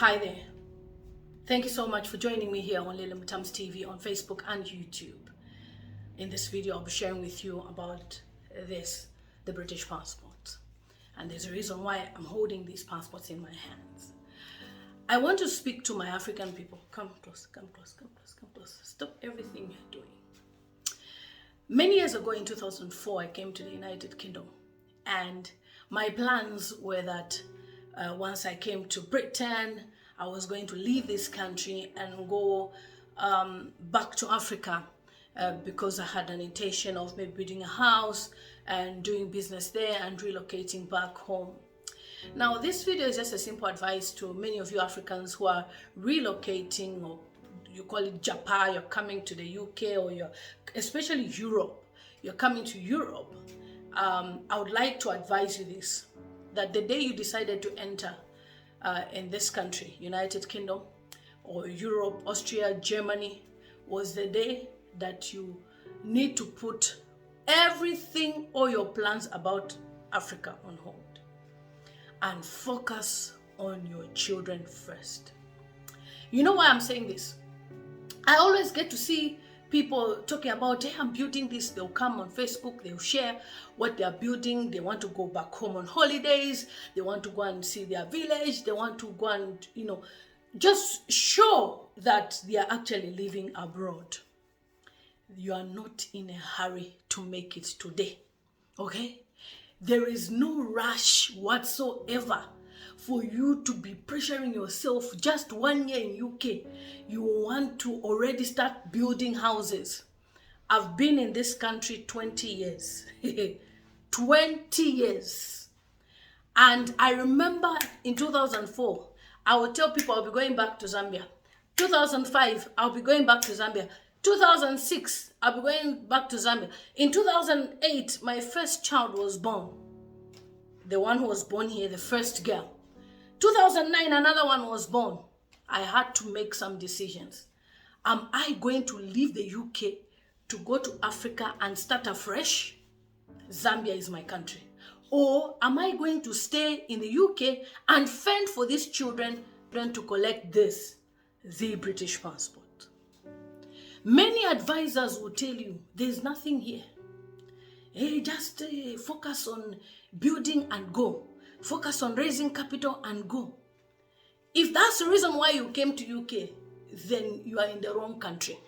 Hi there. Thank you so much for joining me here on Lily Mutams TV on Facebook and YouTube. In this video, I'll be sharing with you about the British passport. And there's a reason why I'm holding these passports in my hands. I want to speak to my African people. Come close, come close, come close, come close. Stop everything you're doing. Many years ago in 2004, I came to the United Kingdom. And my plans were that once I came to Britain, I was going to leave this country and go back to Africa because I had an intention of maybe building a house and doing business there and relocating back home. Now, this video is just a simple advice to many of you Africans who are relocating, or you call it Japan, you're coming to the UK, or especially Europe, you're coming to Europe. I would like to advise you this, that the day you decided to enter in this country, United Kingdom, or Europe, Austria, Germany, was the day that you need to put everything, all your plans about Africa on hold and focus on your children first. You know why I'm saying this? I always get to see people talking about, hey, I'm building this. They'll come on Facebook, they'll share what they're building. They want to go back home on holidays. They want to go and see their village. They want to go and, just show that they are actually living abroad. You are not in a hurry to make it today, okay? There is no rush whatsoever for you to be pressuring yourself. Just 1 year in UK, you want to already start building houses. I've been in this country 20 years. 20 years. And I remember in 2004, I would tell people I'll be going back to Zambia. 2005, I'll be going back to Zambia. 2006, I'll be going back to Zambia. In 2008, my first child was born. The one who was born here, the first girl. 2009, another one was born. I had to make some decisions. Am I going to leave the UK to go to Africa and start afresh? Zambia is my country. Or am I going to stay in the UK and fend for these children to collect the British passport? Many advisors will tell you there's nothing here. Hey, just focus on building and go. Focus on raising capital and go. If that's the reason why you came to UK, then you are in the wrong country.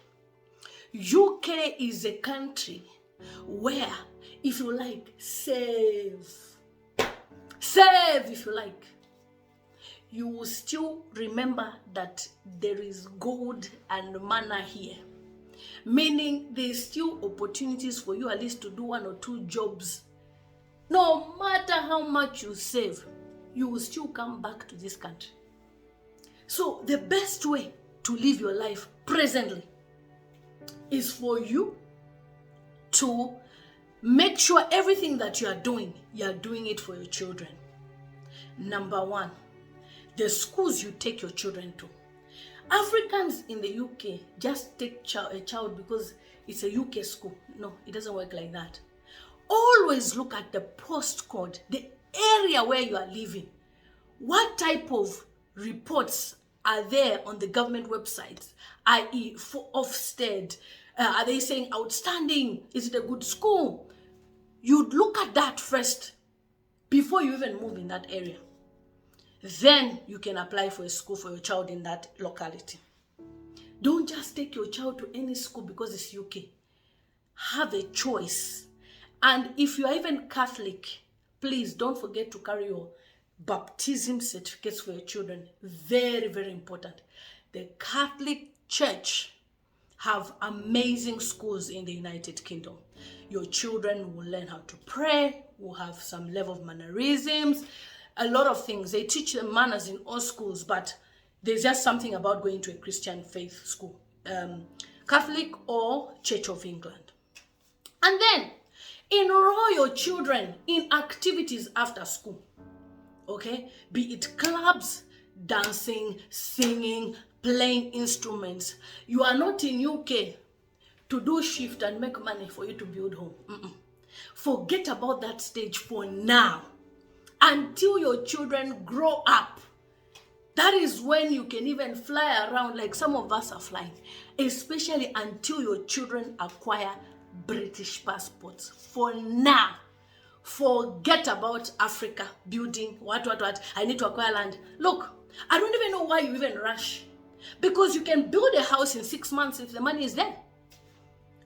UK is a country where, if you like, save if you like, you will still remember that there is gold and manna here. Meaning there's still opportunities for you at least to do 1 or 2 jobs. No matter how much you save, you will still come back to this country. So the best way to live your life presently is for you to make sure everything that you are doing it for your children. Number 1, the schools you take your children to. Africans in the UK just take a child because it's a UK school. No, it doesn't work like that. Always look at the postcode, the area where you are living. What type of reports are there on the government websites, i.e. for Ofsted? Are they saying outstanding? Is it a good school? You'd look at that first before you even move in that area. Then you can apply for a school for your child in that locality. Don't just take your child to any school because it's UK. Have a choice. And if you are even Catholic, please don't forget to carry your baptism certificates for your children. Very, very important. The Catholic Church have amazing schools in the United Kingdom. Your children will learn how to pray, will have some level of mannerisms, a lot of things. They teach them manners in all schools, but there's just something about going to a Christian faith school, Catholic or Church of England. And then enroll your children in activities after school, okay? Be it clubs, dancing, singing, playing instruments. You are not in UK to do shift and make money for you to build home. Forget about that stage for now. Until your children grow up That is when you can even fly around like some of us are flying, especially until your children acquire British passports. For now, forget about Africa building, what, I need to acquire land. Look, I don't even know why you even rush. Because you can build a house in 6 months if the money is there.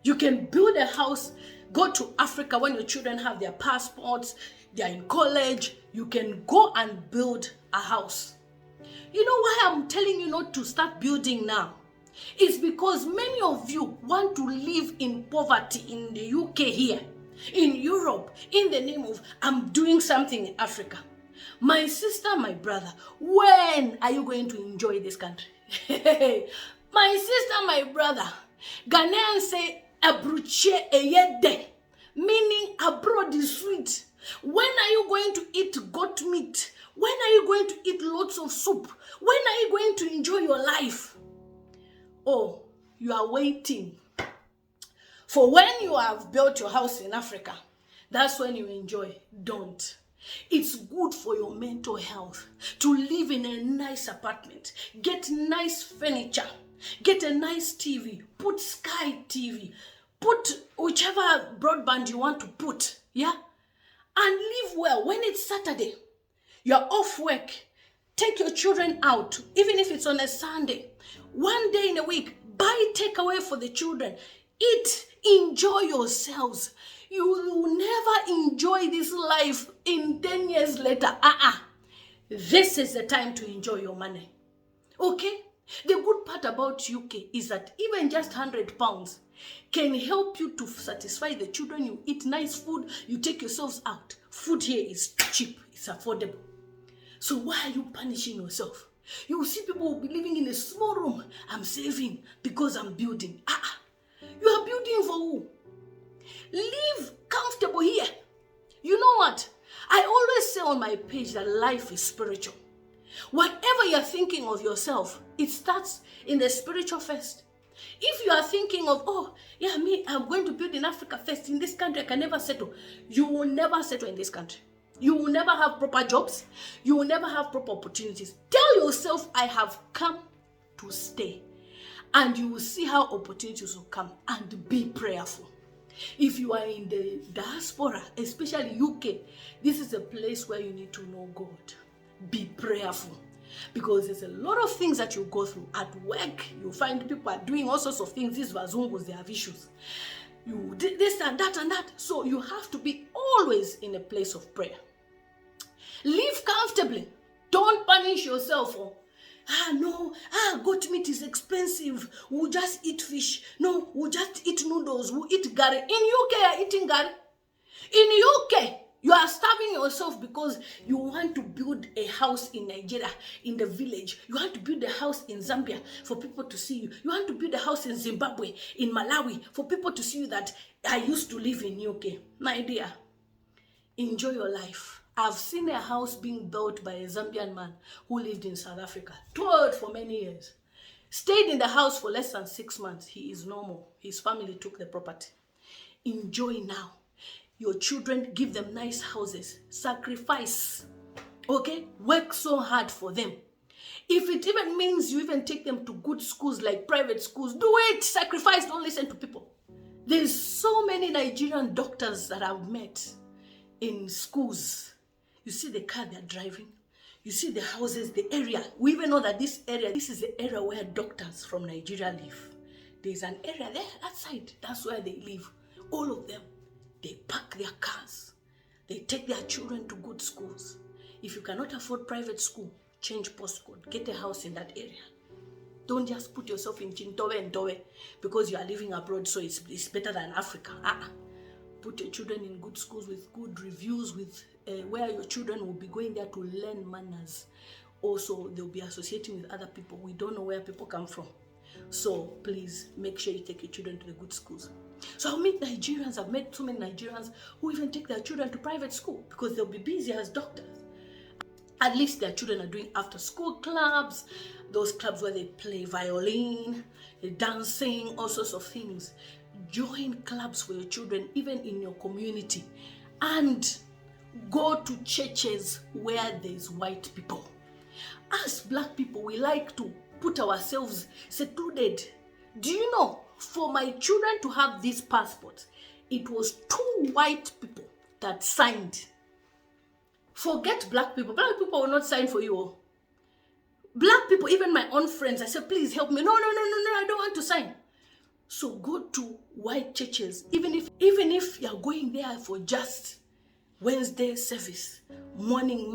You can build a house, go to Africa when your children have their passports, they're in college. You can go and build a house. You know why I'm telling you not to start building now? It's because many of you want to live in poverty in the UK here, in Europe, in the name of, I'm doing something in Africa. My sister, my brother, when are you going to enjoy this country? My sister, my brother, Ghanaians say, abruche eyede, meaning abroad is sweet. When are you going to eat goat meat? When are you going to eat lots of soup? When are you going to enjoy your life? Oh, you are waiting for when you have built your house in Africa. That's when you enjoy. Don't. It's good for your mental health to live in a nice apartment, get nice furniture, get a nice TV, put Sky TV, put whichever broadband you want to put, yeah? And live well. When it's Saturday, you're off work, take your children out, even if it's on a Sunday. One day in a week, buy takeaway for the children. Eat, enjoy yourselves. You will never enjoy this life in 10 years later. This is the time to enjoy your money. Okay? The good part about UK is that even just £100 can help you to satisfy the children. You eat nice food, you take yourselves out. Food here is cheap, it's affordable. So why are you punishing yourself? You will see people will be living in a small room. I'm saving because I'm building. You are building for who? Live comfortable here. You know what? I always say on my page that life is spiritual. Whatever you're thinking of yourself, it starts in the spiritual first. If you are thinking of, oh, yeah, I'm going to build in Africa first. In this country, I can never settle. You will never settle in this country. You will never have proper jobs. You will never have proper opportunities. Tell yourself, I have come to stay. And you will see how opportunities will come, and be prayerful. If you are in the diaspora, especially UK, this is a place where you need to know God. Be prayerful. Because there's a lot of things that you go through. At work, you find people are doing all sorts of things. These Wazungus, they have issues. You did this and that and that. So you have to be always in a place of prayer. Live comfortably. Don't punish yourself. Goat meat is expensive. We'll just eat fish. No, we'll just eat noodles. We'll eat gari. In UK, you're eating gari. In UK, you are starving yourself because you want to build a house in Nigeria, in the village. You want to build a house in Zambia for people to see you. You want to build a house in Zimbabwe, in Malawi, for people to see you that I used to live in UK. My dear, enjoy your life. I've seen a house being built by a Zambian man who lived in South Africa, toured for many years, stayed in the house for less than 6 months. He is normal. His family took the property. Enjoy now. Your children, give them nice houses. Sacrifice. Okay? Work so hard for them. If it even means you even take them to good schools like private schools, do it. Sacrifice. Don't listen to people. There's so many Nigerian doctors that I've met in schools. You see the car they're driving. You see the houses, the area. We even know that this is the area where doctors from Nigeria live. There's an area there, that side. That's where they live. All of them. They park their cars. They take their children to good schools. If you cannot afford private school, change postcode. Get a house in that area. Don't just put yourself in Chintowe and Towe because you are living abroad, so it's better than Africa. Put your children in good schools with good reviews, with where your children will be going there to learn manners. Also, they'll be associating with other people. We don't know where people come from. So please make sure you take your children to the good schools. So I've met so many Nigerians who even take their children to private school because they'll be busy as doctors. At least their children are doing after school clubs, those clubs where they play violin, dancing, all sorts of things. Join clubs for your children, even in your community, and go to churches where there's white people. As black people, we like to put ourselves secluded. Do you know, for my children to have these passports, it was 2 white people that signed. Forget black people. Black people will not sign for you. Black people, even my own friends, I said, please help me. No, I don't want to sign. So go to white churches, even if you're going there for just Wednesday service, morning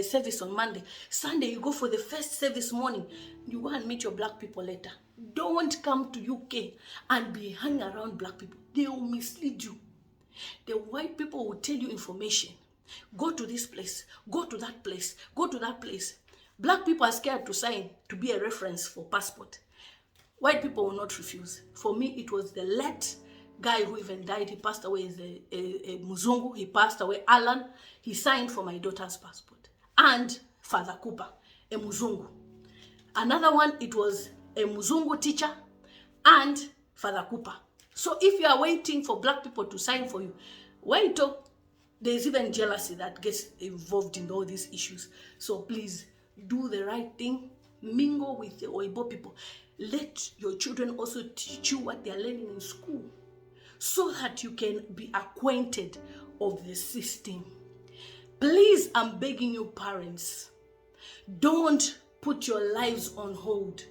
service on Monday, Sunday you go for the first service morning, you go and meet your black people later. Don't come to UK and be hanging around black people. They will mislead you. The white people will tell you information. Go to this place, go to that place, go to that place. Black people are scared to sign to be a reference for passport. White people will not refuse. For me, it was the late guy who even died. He passed away as a Muzungu. He passed away, Alan. He signed for my daughter's passport. And Father Cooper, a Muzungu. Another one, it was a Muzungu teacher and Father Cooper. So if you are waiting for black people to sign for you, wait till there's even jealousy that gets involved in all these issues. So please do the right thing. Mingle with the Oibo people. Let your children also teach you what they are learning in school, so that you can be acquainted of the system. Please, I'm begging you parents, don't put your lives on hold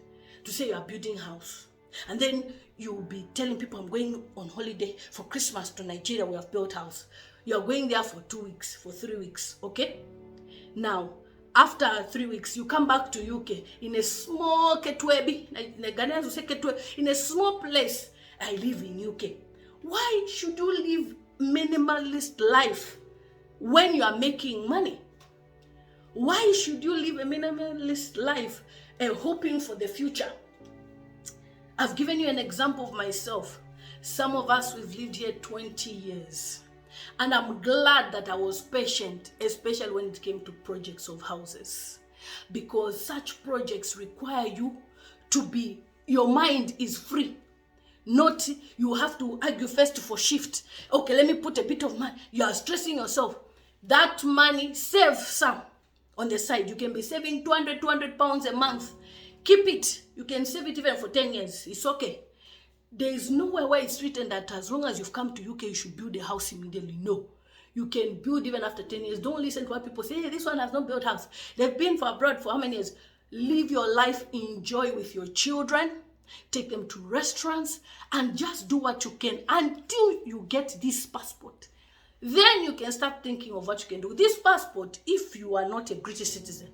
to say you are building a house. And then you'll be telling people, I'm going on holiday for Christmas to Nigeria, we have built a house. You're going there for 2 weeks, for 3 weeks, okay? Now, after 3 weeks, you come back to UK in a small Ketwebi, the Ghanaians will say Ketwe, in a small place. I live in UK. Why should you live minimalist life when you are making money? Why should you live a minimalist life hoping for the future? I've given you an example of myself. Some of us, we've lived here 20 years. And I'm glad that I was patient, especially when it came to projects of houses. Because such projects require you to be, your mind is free. Not you have to argue first for shift. Okay, let me put a bit of money. You are stressing yourself. That money, save some on the side. You can be saving 200 pounds a month. Keep it. You can save it even for 10 years. It's okay. There is nowhere where it's written that as long as you've come to UK, you should build a house immediately. No. You can build even after 10 years. Don't listen to what people say. Hey, this one has not built house. They've been for abroad for how many years? Live your life, enjoy with your children. Take them to restaurants and just do what you can until you get this passport. Then you can start thinking of what you can do. This passport, if you are not a British citizen,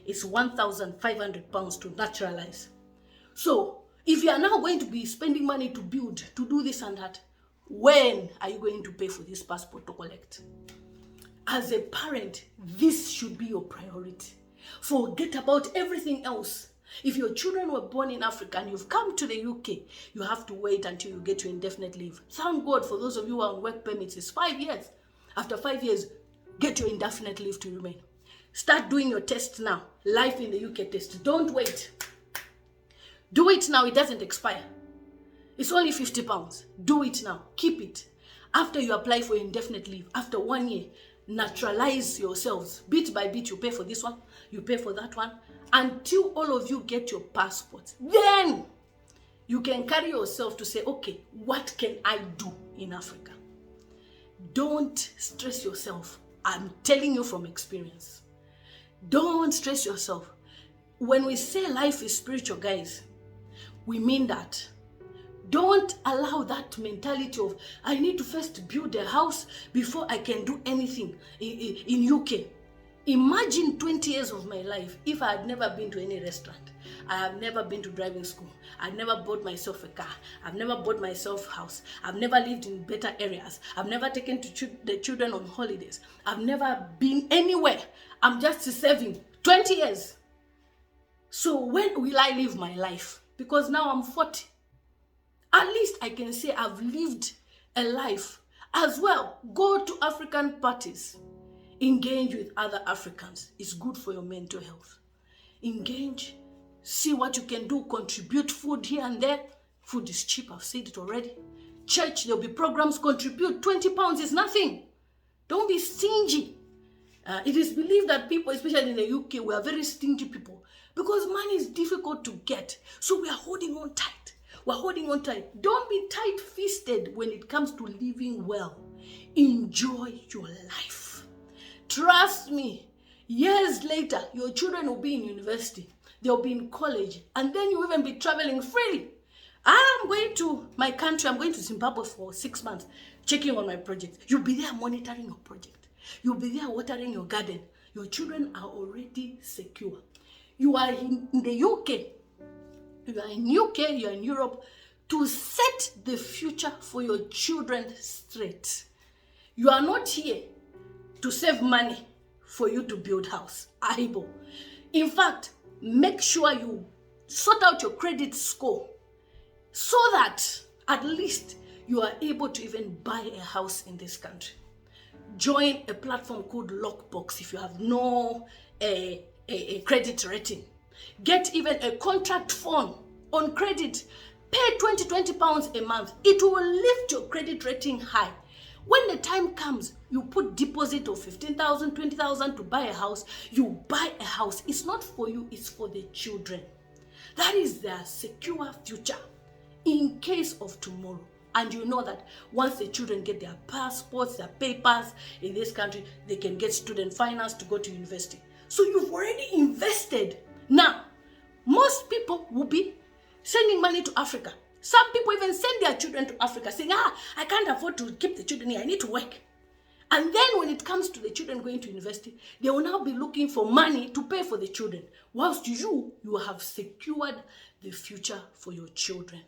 is £1,500 to naturalize. So, if you are now going to be spending money to build, to do this and that, when are you going to pay for this passport to collect? As a parent, this should be your priority. Forget about everything else. If your children were born in Africa and you've come to the UK, you have to wait until you get your indefinite leave. Thank God for those of you who are on work permits, it's 5 years. After 5 years, get your indefinite leave to remain. Start doing your test now. Life in the UK test. Don't wait. Do it now. It doesn't expire. It's only £50. Do it now. Keep it. After you apply for indefinite leave, after 1 year, naturalize yourselves. Bit by bit, you pay for this one, you pay for that one, until all of you get your passports. Then you can carry yourself to say, okay, what can I do in Africa? Don't stress yourself. I'm telling you from experience. Don't stress yourself. When we say life is spiritual, guys, we mean that. Don't allow that mentality of, I need to first build a house before I can do anything in UK. Imagine 20 years of my life if I had never been to any restaurant. I have never been to driving school. I've never bought myself a car. I've never bought myself a house. I've never lived in better areas. I've never taken the children on holidays. I've never been anywhere. I'm just saving 20 years. So when will I live my life? Because now I'm 40. At least I can say I've lived a life. As well, go to African parties. Engage with other Africans. It's good for your mental health. Engage. See what you can do. Contribute food here and there. Food is cheap. I've said it already. Church, there'll be programs. Contribute. £20 is nothing. Don't be stingy. It is believed that people, especially in the UK, we are very stingy people because money is difficult to get. So we are holding on tight. We're holding on tight. Don't be tight-fisted when it comes to living well. Enjoy your life. Trust me, years later, your children will be in university. They'll be in college. And then you'll even be traveling freely. I'm going to my country. I'm going to Zimbabwe for 6 months, checking on my project. You'll be there monitoring your project. You'll be there watering your garden. Your children are already secure. You are in the UK. You are in UK, you are in Europe to set the future for your children straight. You are not here to save money for you to build house. Aibo. In fact, make sure you sort out your credit score so that at least you are able to even buy a house in this country. Join a platform called Lockbox if you have no a credit rating. Get even a contract phone on credit. Pay 20 pounds a month. It will lift your credit rating high. When the time comes, you put deposit of 15,000, 20,000 to buy a house. You buy a house. It's not for you, it's for the children. That is their secure future in case of tomorrow. And you know that once the children get their passports, their papers in this country, they can get student finance to go to university. So you've already invested. Now, most people will be sending money to Africa. Some people even send their children to Africa saying, I can't afford to keep the children here. I need to work. And then when it comes to the children going to university, they will now be looking for money to pay for the children. Whilst you have secured the future for your children.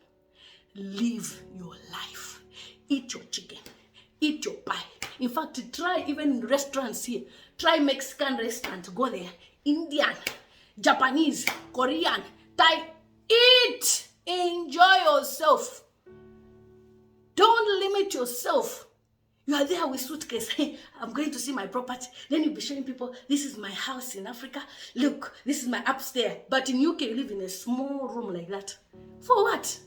Live your life. Eat your chicken. Eat your pie. In fact, try even restaurants here. Try Mexican restaurant. Go there. Indian, Japanese, Korean, Thai. Eat. Enjoy yourself. Don't limit yourself. You are there with suitcase. Hey, I'm going to see my property. Then you'll be showing people, this is my house in Africa. Look, this is my upstairs. But in UK, you live in a small room like that. For what?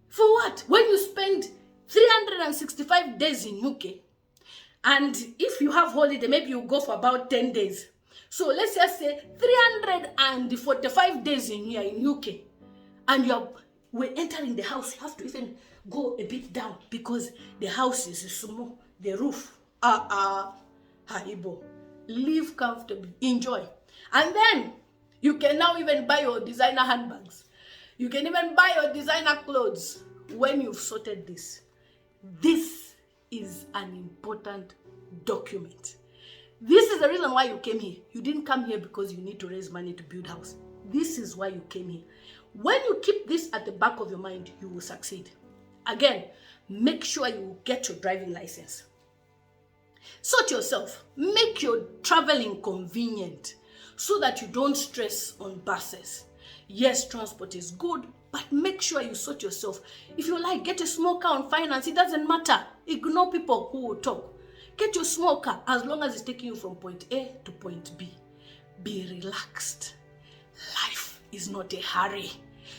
For what? When you spend 365 days in UK, and if you have holiday, maybe you go for about 10 days. So let's just say 345 days in here in UK, and we're entering the house, you have to even go a bit down because the house is small, the roof. Haibo. Live comfortably, enjoy. And then you can now even buy your designer handbags. You can even buy your designer clothes when you've sorted this. This is an important document. This is the reason why you came here. You didn't come here because you need to raise money to build house. This is why you came here. When you keep this at the back of your mind, you will succeed. Again, make sure you get your driving license. Sort yourself. Make your traveling convenient so that you don't stress on buses. Yes, transport is good, but make sure you sort yourself. If you like, get a small car on finance. It doesn't matter. Ignore people who will talk. Get your small car as long as it's taking you from point A to point B. Be relaxed. Life is not a hurry.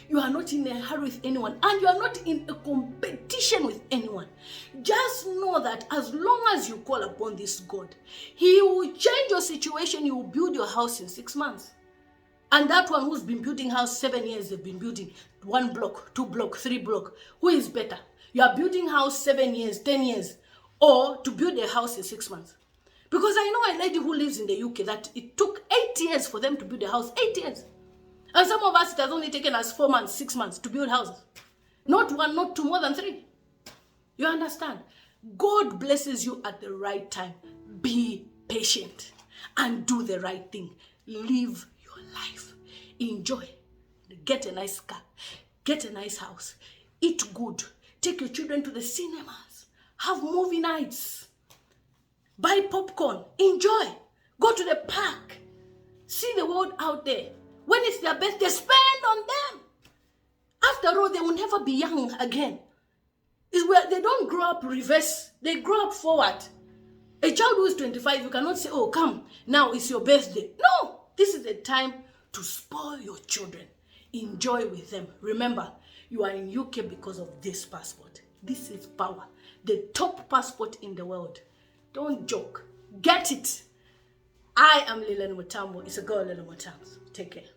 You are not in a hurry with anyone, and you are not in a competition with anyone. Just know that as long as you call upon this God, He will change your situation. He will build your house in 6 months. And that one who's been building house 7 years, they've been building 1 block, 2 block, 3 block. Who is better? You are building house 7 years, 10 years, or to build a house in 6 months. Because I know a lady who lives in the UK that it took 8 years for them to build a house. 8 years. And some of us, it has only taken us 4 months, 6 months to build houses. Not 1, not 2, more than 3. You understand? God blesses you at the right time. Be patient and do the right thing. Live your life. Enjoy. Get a nice car. Get a nice house. Eat good. Take your children to the cinemas. Have movie nights. Buy popcorn. Enjoy. Go to the park. See the world out there. When it's their birthday, spend on them. After all, they will never be young again. It's where they don't grow up reverse. They grow up forward. A child who is 25, you cannot say, oh, come, now it's your birthday. No, this is the time to spoil your children. Enjoy with them. Remember, you are in UK because of this passport. This is power. The top passport in the world. Don't joke. Get it. I am Lilian Mutambo. It's a girl, Lilian Mutambo. Take care.